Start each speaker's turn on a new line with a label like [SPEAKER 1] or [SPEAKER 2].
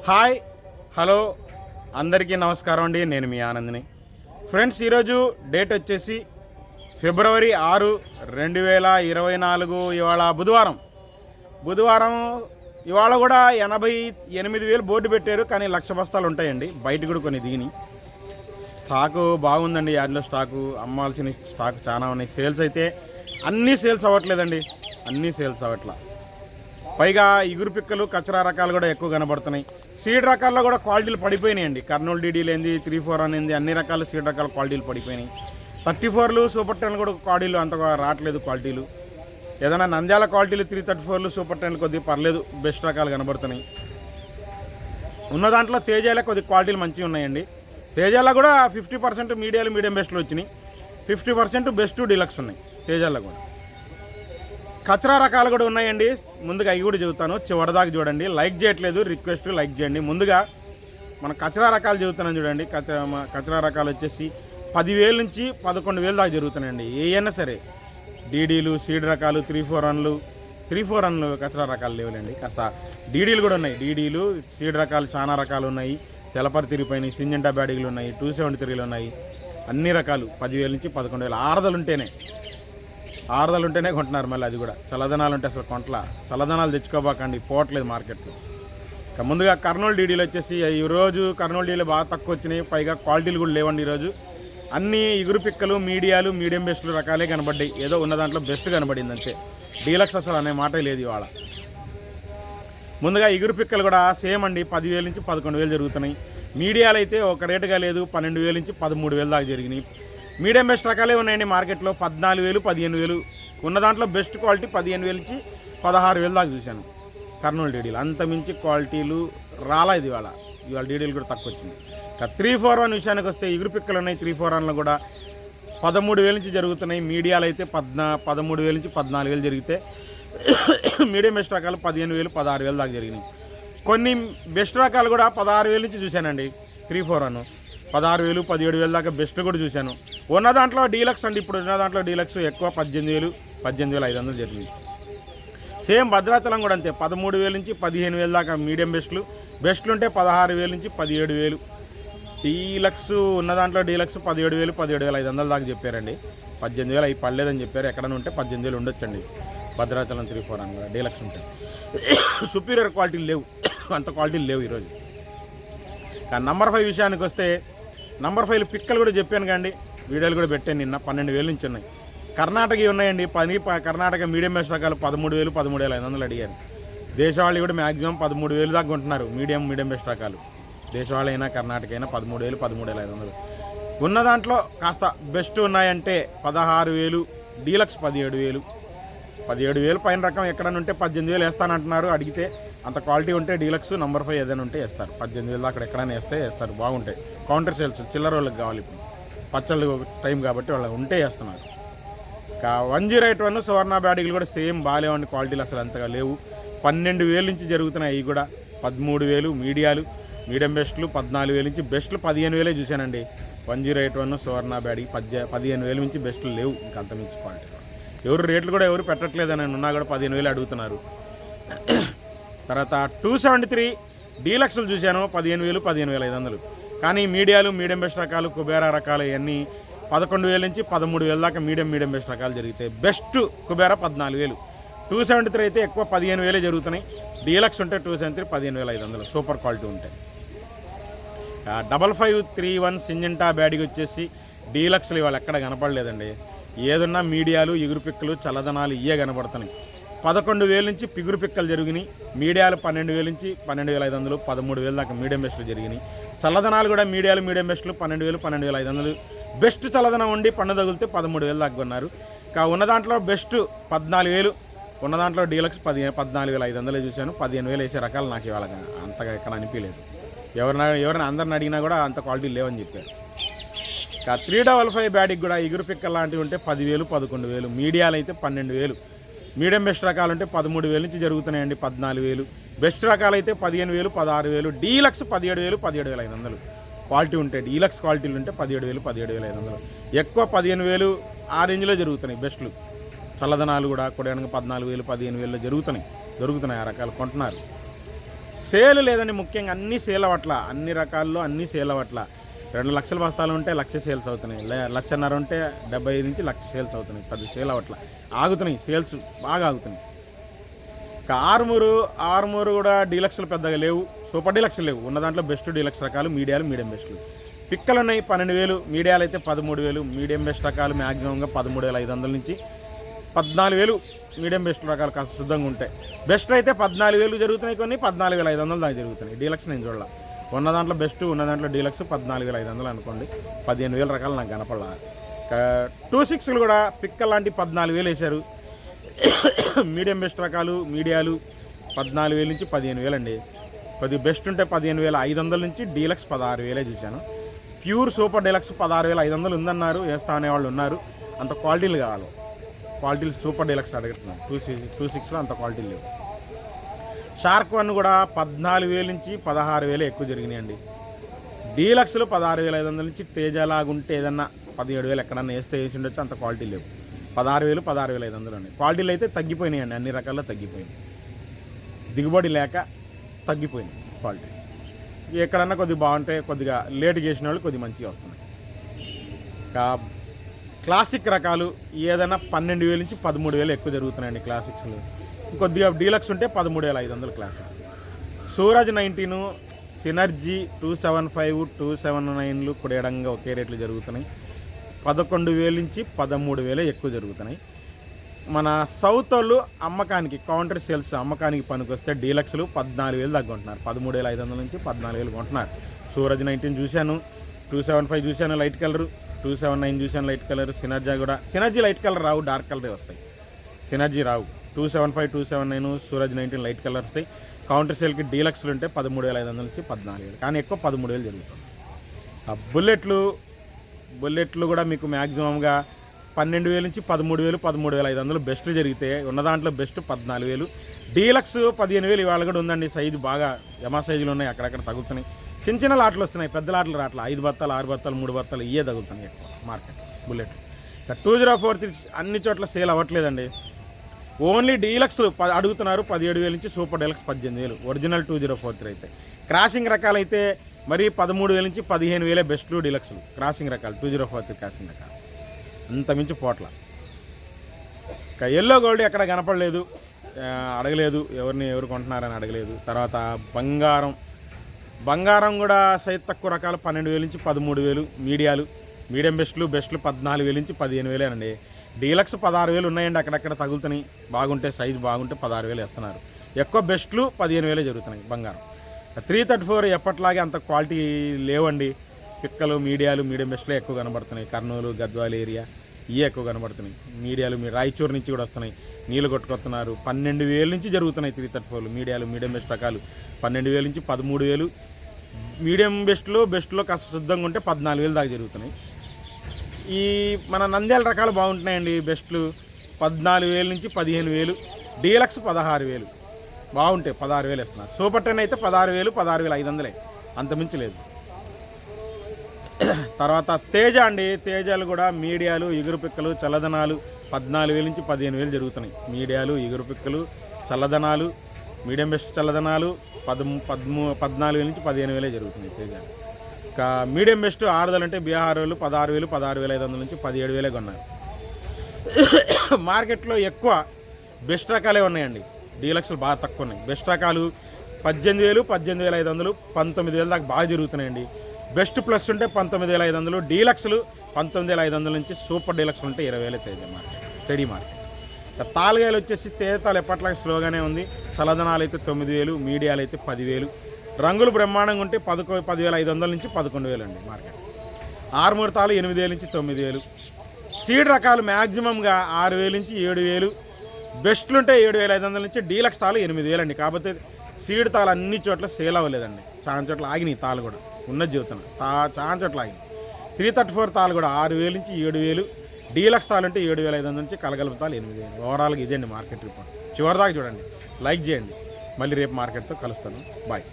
[SPEAKER 1] Hi hello అందరికీ నమస్కారం అండి. నేను మీ ఆనంద్ని. ఫ్రెండ్స్, ఈరోజు డేట్ వచ్చేసి ఫిబ్రవరి 6, 2024. ఇవాళ బుధవారం. ఇవాళ కూడా 88,000 బోర్డు పెట్టారు, కానీ 1,00,000 బస్తాలు ఉంటాయండి. బయట కూడా కొన్ని దిగిని. స్టాకు బాగుందండి. యాడ్లో స్టాకు అమ్మాల్సిన స్టాక్ చాలా ఉన్నాయి. సేల్స్ అయితే అన్నీ సేల్స్ అవ్వట్లేదండి, అన్నీ సేల్స్ అవ్వట్లా. పైగా ఇగురు పిక్కలు కచరా రకాలు కూడా ఎక్కువ కనబడుతున్నాయి. సీడ్ రకాల్లో కూడా క్వాలిటీలు పడిపోయినాయండి. కర్నూలు డీడీలు ఏంది, 3-4 అనేది అన్ని రకాల సీడ్ రకాల క్వాలిటీలు పడిపోయినాయి. 34లు సూపర్ 10 కూడా క్వాలిటీలు అంతగా రావట్లేదు. క్వాలిటీలు ఏదైనా నంద్యాల క్వాలిటీలు 334లు సూపర్ 10 కొద్దిగా పర్లేదు, బెస్ట్ రకాలు కనబడుతున్నాయి. ఉన్న దాంట్లో తేజాల కొద్ది క్వాలిటీలు మంచిగా ఉన్నాయండి. తేజాల కూడా 50% మీడియం బెస్ట్లు వచ్చినాయి, 50% బెస్ట్ డీలక్స్ ఉన్నాయి తేజాల్లో కూడా. కచరా రకాలు కూడా ఉన్నాయండి. ముందుగా అవి కూడా చెబుతాను, చివరిదాకా చూడండి. లైక్ చేయట్లేదు, రిక్వెస్ట్ లైక్ చేయండి. ముందుగా మన కచరా రకాలు చెబుతున్నాను చూడండి. కచరా రకాలు వచ్చేసి 10,000 నుంచి 11,000 దాకా జరుగుతున్నాయండి. ఏవైనా సరే డీడీలు, సీడ్ రకాలు, 3-4 కచరా రకాలు లేవులేండి. కాస్త డీడీలు కూడా ఉన్నాయి. డీడీలు సీడ్ రకాలు చాలా రకాలు ఉన్నాయి. తెలపరి తిరిగిపోయినాయి, సింజంటా బ్యాడిగులు ఉన్నాయి, 273లు ఉన్నాయి. అన్ని రకాలు 10,000 నుంచి 11,000. ఆరుదలు ఉంటేనే కొంటున్నారు. మళ్ళీ అది కూడా చల్లదనాలు ఉంటే అసలు కొంటలా. చల్లదనాలు తెచ్చుకోబాకండి, పోవట్లేదు మార్కెట్లో. ఇక ముందుగా కర్నూలు డీడీలు వచ్చేసి ఈరోజు కర్నూలు డీడీలు బాగా తక్కువ వచ్చినాయి. పైగా క్వాలిటీలు కూడా లేవండి ఈరోజు. అన్నీ ఇగురు పిక్కలు, మీడియం బెస్ట్లు రకాలే కనబడ్డాయి. ఏదో ఉన్న దాంట్లో బెస్ట్ కనబడింది అంతే. డీలక్స్ అసలు అనే మాటే లేదు ఇవాళ. ముందుగా ఇగురు పిక్కలు కూడా సేమ్ అండి, 10,000 నుంచి 11,000 జరుగుతున్నాయి. మీడియాలు అయితే ఒక రేటుగా లేదు, 12,000 నుంచి 13,000 దాకా జరిగినాయి. మీడియం బెస్ట్ రకాలే ఉన్నాయండి మార్కెట్లో. 14,000, 15,000 ఉన్న దాంట్లో బెస్ట్ క్వాలిటీ 15,000 నుంచి 16,000 దాకా చూశాను కర్నూలు డీడీలు. అంత మించి క్వాలిటీలు రాలేదు ఇవాళ డీడీలు కూడా తక్కువ వచ్చింది. 3-4 విషయానికి వస్తే ఇగురు పిక్కలు ఉన్నాయి. 3-4 కూడా 13,000 నుంచి జరుగుతున్నాయి. మీడియాలు అయితే 13,000 నుంచి 14,000 జరిగితే మీడియం బెస్ట్ రకాలు 15,000, 16,000 దాకా జరిగినాయి. కొన్ని బెస్ట్ రకాలు కూడా 16,000 నుంచి చూశానండి. 3-4 16,000, 17,000 దాకా బెస్ట్ కూడా చూశాను. ఉన్న దాంట్లో డీలక్స్ అండి, ఇప్పుడు ఉన్న దాంట్లో డీలక్స్ ఎక్కువ 18,000, 18,500 జరిగింది. సేమ్ భద్రాచలం కూడా అంతే, 13,000 నుంచి 15,000 దాకా మీడియం బెస్ట్లు ఉంటే 16,000 నుంచి 17,000. డీలక్స్ ఉన్న దాంట్లో డీలక్స్ 17,000, 17,500 దాకా చెప్పారండి. 18,000 అవి పడలేదని చెప్పారు. ఎక్కడైనా ఉంటే 18,000 ఉండొచ్చండి భద్రాచలం 3-4 కూడా డీలక్స్ ఉంటాయి. సుపీరియర్ క్వాలిటీలు లేవు, అంత క్వాలిటీలు లేవు ఈరోజు. కానీ నంబర్ 5 విషయానికి వస్తే, నంబర్ 5 పిక్కలు కూడా చెప్పాను కానీ వీడియోలు కూడా పెట్టాను నిన్న. 12,000 నుంచి ఉన్నాయి. కర్ణాటక ఉన్నాయండి. కర్ణాటక మీడియం బెస్ట్ రకాలు 13,000, 13,500 అడిగారు. దేశవాళీ కూడా మ్యాక్సిమం 13,000 దాకా కొంటున్నారు. మీడియం బెస్ట్ రకాలు దేశవాళీ అయినా కర్ణాటక అయినా 13,000, 13,500. ఉన్న దాంట్లో కాస్త బెస్ట్ ఉన్నాయంటే 16,000, డీలక్స్ 17,000 పైన రకం ఎక్కడైనా ఉంటే 18,000 వేస్తానంటున్నారు. అడిగితే అంత క్వాలిటీ ఉంటే డీలక్స్ నంబర్ 5 ఏదైనా ఉంటే వేస్తారు. 18,000 అక్కడ ఎక్కడైనా వేస్తారు, బాగుంటాయి. కౌంటర్ సేల్స్ చిల్లర వాళ్ళకి కావాలి. ఇప్పుడు పచ్చళ్ళు టైం కాబట్టి వాళ్ళు ఉంటే వేస్తున్నారు. 108 సువర్ణ బ్యాడిగులు కూడా సేమ్ బాగాలేవండి. క్వాలిటీలు అసలు అంతగా లేవు. 12,000 నుంచి జరుగుతున్నాయి. అవి కూడా 13,000 మీడియం బెస్ట్లు, 14,000 నుంచి బెస్ట్లు 15,000 చూశానండి. 108 సువర్ణ బ్యాడిగి 15,000 నుంచి బెస్ట్లు లేవు. ఇంకా అంత మించి క్వాలిటీ ఎవరు రేట్లు కూడా ఎవరు పెట్టట్లేదని ఉన్నా కూడా 15,000 అడుగుతున్నారు. తర్వాత 273 డీలక్స్లు చూశాను 15,000, 15,500. కానీ మీడియం బెస్ట్ రకాలు, కుబేరా రకాలు ఇవన్నీ 11,000 నుంచి 13,000 దాకా మీడియం బెస్ట్ రకాలు జరుగుతాయి. బెస్ట్ కుబేరా 14,000. 273 అయితే ఎక్కువ 15,000 జరుగుతున్నాయి. డీలక్స్ ఉంటే 273 15,500 సూపర్ క్వాలిటీ ఉంటాయి. 5531 సింజంటా బ్యాడికి వచ్చేసి డీలక్స్లు ఇవాళ ఎక్కడ కనపడలేదండి. ఏదన్నా మీడియాలు, ఇగురు పిక్కలు, చల్లదనాలు ఇవే కనబడుతున్నాయి. 11,000 నుంచి పిగురు పిక్కలు జరిగినాయి. మీడియాలు 12,000 నుంచి 12,500, 13,000 దాకా మీడియం బెస్ట్లు జరిగినాయి. చల్లదనాలు కూడా మీడియం బెస్ట్లు 12,000, 12,500. బెస్ట్ చల్లదనం ఉండి పండు తగిలితే 13,000 దాకా కొన్నారు. ఉన్న దాంట్లో బెస్ట్ 14,000, ఉన్న దాంట్లో డీలక్స్ 14,500 చూశాను. 15,000 వేసే రకాలు నాకు ఇవాళ అంతగా ఎక్కడ అనిపించలేదు. ఎవరైనా అందరిని అడిగినా కూడా అంత క్వాలిటీ లేవని చెప్పారు. 355 బ్యాడికి కూడా ఇగురు పిక్కలు లాంటివి ఉంటే 10,000, 11,000. మీడియాలు అయితే 12,000. మీడియం బెస్ట్ రకాలు ఉంటే 13,000 నుంచి జరుగుతున్నాయండి. 14,000 బెస్ట్ రకాలు అయితే 15,000, 16,000. డీలక్స్ 17,000, 17,500 క్వాలిటీ ఉంటే. డీలక్స్ క్వాలిటీలు ఉంటే 17,000, 17,500. ఎక్కువ 15,000 ఆ రేంజ్లో జరుగుతున్నాయి బెస్ట్లు. చల్లదనాలు కూడా కొడడానికి 14,000, 15,000 జరుగుతున్నాయి. ఆ రకాలు కొంటున్నారు. సేల్ లేదండి, ముఖ్యంగా అన్నీ సేల్ అవ్వట్ల, అన్ని రకాల్లో అన్నీ సేల్ అవ్వట్ల. 2 లక్షల బస్తాలు ఉంటే 1,00,000 సేల్స్ అవుతున్నాయి, 1,50,000 ఉంటే 75 నుంచి 1,00,000 సేల్స్ అవుతున్నాయి. 10 సేల్ అవ్వట్ల, ఆగుతున్నాయి సేల్స్, బాగా ఆగుతున్నాయి. ఆర్మూరు కూడా డీలక్స్లు పెద్దగా లేవు, సూపర్ డీలక్స్ లేవు. ఉన్న దాంట్లో బెస్ట్ డీలక్స్ రకాలు మీడియాలు, మీడియం బెస్ట్లు. పిక్కలు ఉన్నాయి 12,000, మీడియాలు అయితే 13,000. మీడియం బెస్ట్ రకాలు మ్యాక్సిమంగా 13,500 నుంచి 14,000 మీడియం బెస్ట్ రకాలు కాస్త శుద్ధంగా ఉంటాయి. బెస్ట్ అయితే 14,000 జరుగుతున్నాయి, కొన్ని 14,500 దాకా జరుగుతున్నాయి. డీలక్స్ నేను చూడాల, ఉన్న దాంట్లో బెస్ట్, ఉన్న దాంట్లో డీలక్స్ 14,500 అనుకోండి. 15,000 రకాలు నాకు కనపడాల. 26లు కూడా పిక్కలు లాంటి 14,000 వేశారు. మీడియం బెస్ట్ రకాలు మీడియాలు 14,000 నుంచి 15,000 అండి. కొద్దిగా బెస్ట్ ఉంటే 15,500 నుంచి డీలక్స్ 16,000 చూశాను. ప్యూర్ సూపర్ డీలక్స్ 16,500 ఉందన్నారు, వేస్తా అనేవాళ్ళు ఉన్నారు. అంత క్వాలిటీలు కావాలి, క్వాలిటీలు సూపర్ డీలక్స్ అడుగుతున్నాను. 26లో అంత క్వాలిటీలు లేవు. షార్క్ 1 కూడా 14,000 నుంచి 16,000 ఎక్కువ జరిగినాయండి. డీలక్స్లు 16,500 నుంచి తేజలాగుంటే ఏదన్నా 17,000 ఎక్కడన్నా వేసి ఉండొచ్చు, అంత క్వాలిటీ లేవు. 16,000 16,500 అండి. క్వాలిటీలు అయితే తగ్గిపోయినాయండి, అన్ని రకాల్లో తగ్గిపోయినాయి. దిగుబడి లేక తగ్గిపోయింది క్వాలిటీ. ఎక్కడన్నా కొద్దిగా బాగుంటే, కొద్దిగా లేట్ చేసిన వాళ్ళు కొద్దిగా మంచిగా వస్తున్నాయి. క్లాసిక్ రకాలు ఏదైనా 12,000 నుంచి 13,000 ఎక్కువ జరుగుతున్నాయండి క్లాసిక్స్లు. కొద్దిగా డీలక్స్ ఉంటే 13,500 క్లాసిక్. సూరజ్ 19, సినర్జీ 275, 279లు కుడేడంగా ఒకే రేట్లు జరుగుతున్నాయి. 11,000 నుంచి 13,000 ఎక్కువ జరుగుతున్నాయి. మన సౌత్ వాళ్ళు అమ్మకానికి, కౌంటర్ సేల్స్ అమ్మకానికి పనికొస్తే డీలక్స్లు 14,000 దాకా కొంటున్నారు. 13,500 నుంచి 14,000 కొంటున్నారు. సూరజ్ 19 చూశాను, 275 చూశాను లైట్ కలరు, 279 చూశాను light colour. Synergy light colour రావు, డార్క్ కలరే వస్తాయి. సినర్జీ రావు. 275, 279, సూరజ్ 19 లైట్ కలర్ వస్తాయి. కౌంటర్ సేల్కి డీలక్స్లు ఉంటే 13,500 నుంచి 14,000, కానీ ఎక్కువ 13,000 జరుగుతుంది. బుల్లెట్లు కూడా మీకు మ్యాక్సిమంగా 12,000 నుంచి 13,000, 13,500 బెస్ట్ జరిగితే, ఉన్న దాంట్లో బెస్ట్ 14,000. డీలక్స్ 15,000 ఇవాళ కూడా ఉందండి. సైజు బాగా యమా సైజులు ఉన్నాయి, అక్కడక్కడ తగులుతున్నాయి. చిన్న లాట్లు వస్తున్నాయి, పెద్ద లాట్లు రాట్లా. 5 బత్తాలు, 6 బత్తాలు, 3 బత్తాలు ఇవే తగులుతున్నాయి ఎక్కువ మార్కెట్ బుల్లెట్. 2043 అన్ని చోట్ల సేల్ అవ్వట్లేదండి. ఓన్లీ డీలక్స్ అడుగుతున్నారు 17,000 నుంచి సూపర్ డీలక్స్ 18,000. ఒరిజినల్ 2043 అయితే. క్రాసింగ్ రకాలైతే మరి 13,000 నుంచి 15,000 బెస్ట్లు డీలక్స్లు. క్రాసింగ్ రకాలు 2043 క్రాసింగ్ రకాలు అంత మించి పోట్ల. ఎల్లో గోల్డ్ ఎక్కడ కనపడలేదు, అడగలేదు, ఎవరు కొంటున్నారని అడగలేదు. తర్వాత బంగారం కూడా సైజ్ తక్కువ రకాలు 12,000 నుంచి 13,000. మీడియం బెస్ట్లు 14,000 నుంచి 15,000 అండి. డీలక్స్ 16,000 ఉన్నాయండి, అక్కడక్కడ తగులుతున్నాయి. బాగుంటే సైజు బాగుంటే 16,000 వేస్తున్నారు. ఎక్కువ బెస్ట్లు 15,000 జరుగుతున్నాయి. బంగారం 334 ఎప్పట్లాగే అంత క్వాలిటీ లేవండి. పిక్కలు మీడియం బెస్ట్లో ఎక్కువ కనబడుతున్నాయి. కర్నూలు, గద్వాల ఏరియా ఇవే ఎక్కువ కనబడుతున్నాయి. మీడియాలు రాయచూరు నుంచి కూడా వస్తున్నాయి, నీళ్ళు కొట్టుకొస్తున్నారు. 12,000 నుంచి జరుగుతున్నాయి 334. మీడియం బెస్ట్ రకాలు 12,000 నుంచి 13,000. మీడియం బెస్ట్లో కాస్త శుద్ధంగా ఉంటే 14,000 దాకా జరుగుతున్నాయి. ఈ మన నంద్యాల రకాలు బాగుంటున్నాయండి. బెస్ట్లు 14,000 నుంచి 15,000. డీలక్స్ 16,000 బాగుంటాయి, 16,000 ఇస్తున్నారు. సూపర్ 10 అయితే 16,000, 16,500, అంతమించి లేదు. తర్వాత తేజ అండి. తేజాలు కూడా మీడియాలు, ఎగురు పిక్కలు, చల్లదనాలు 14,000 నుంచి 15,000 జరుగుతున్నాయి. మీడియాలు, ఎగురు పిక్కలు, చల్లదనాలు, మీడియం బెస్ట్ చల్లదనాలు 14,000 నుంచి 15,000 జరుగుతున్నాయి తేజ. ఇంకా మీడియం బెస్ట్ ఆరుదలు అంటే బీహార్ వాళ్ళు 16,000, 16,500 నుంచి 17,000 కొన్నారు. మార్కెట్లో ఎక్కువ బెస్ట్ రకాలే ఉన్నాయండి. డీలక్స్లు బాగా తక్కువ ఉన్నాయి. బెస్ట్ రకాలు 18,000, 18,500, 19,000 దాకా బాగా జరుగుతున్నాయండి. బెస్ట్ ప్లస్ ఉంటే 19,500. డీలక్స్లు 19,500 నుంచి సూపర్ డీలక్స్ ఉంటే 20,000 తేజ మార్కెట్, స్టడీ మార్కెట్. తాలుగాయలు వచ్చేసి తేజతాలు ఎప్పట్లాగా స్లోగానే ఉంది. చల్లదనాలు అయితే 9,000, మీడియాలు అయితే 10,000. రంగులు బ్రహ్మాండంగా ఉంటే 10,500 నుంచి 11,000 అండి మార్కెట్. ఆర్మూర్ తాలు 8,000 నుంచి 9,000. సీడ్ రకాలు మ్యాక్సిమంగా 6,000 నుంచి 7,000. బెస్ట్లు ఉంటే 7,500 నుంచి. డీలక్స్ తాలు 8,000 అండి. కాకపోతే సీడ్ తాలు అన్ని చోట్ల సేల్ అవ్వలేదండి, చాలా చోట్ల ఆగినాయి తాలు కూడా. ఉన్నది చెబుతున్నాను, చాలా చోట్ల ఆగినాయి. 334 తాలు కూడా 6,000 నుంచి 7,000. డీలక్స్ తాలు అంటే 7,500 నుంచి. కలగలుపు తాలు 8,000. ఓవరాల్గా ఇదండి మార్కెట్ రిపోర్ట్. చివరిదాకా చూడండి, లైక్ చేయండి. మళ్ళీ రేపు మార్కెట్తో కలుస్తాను. బాయ్.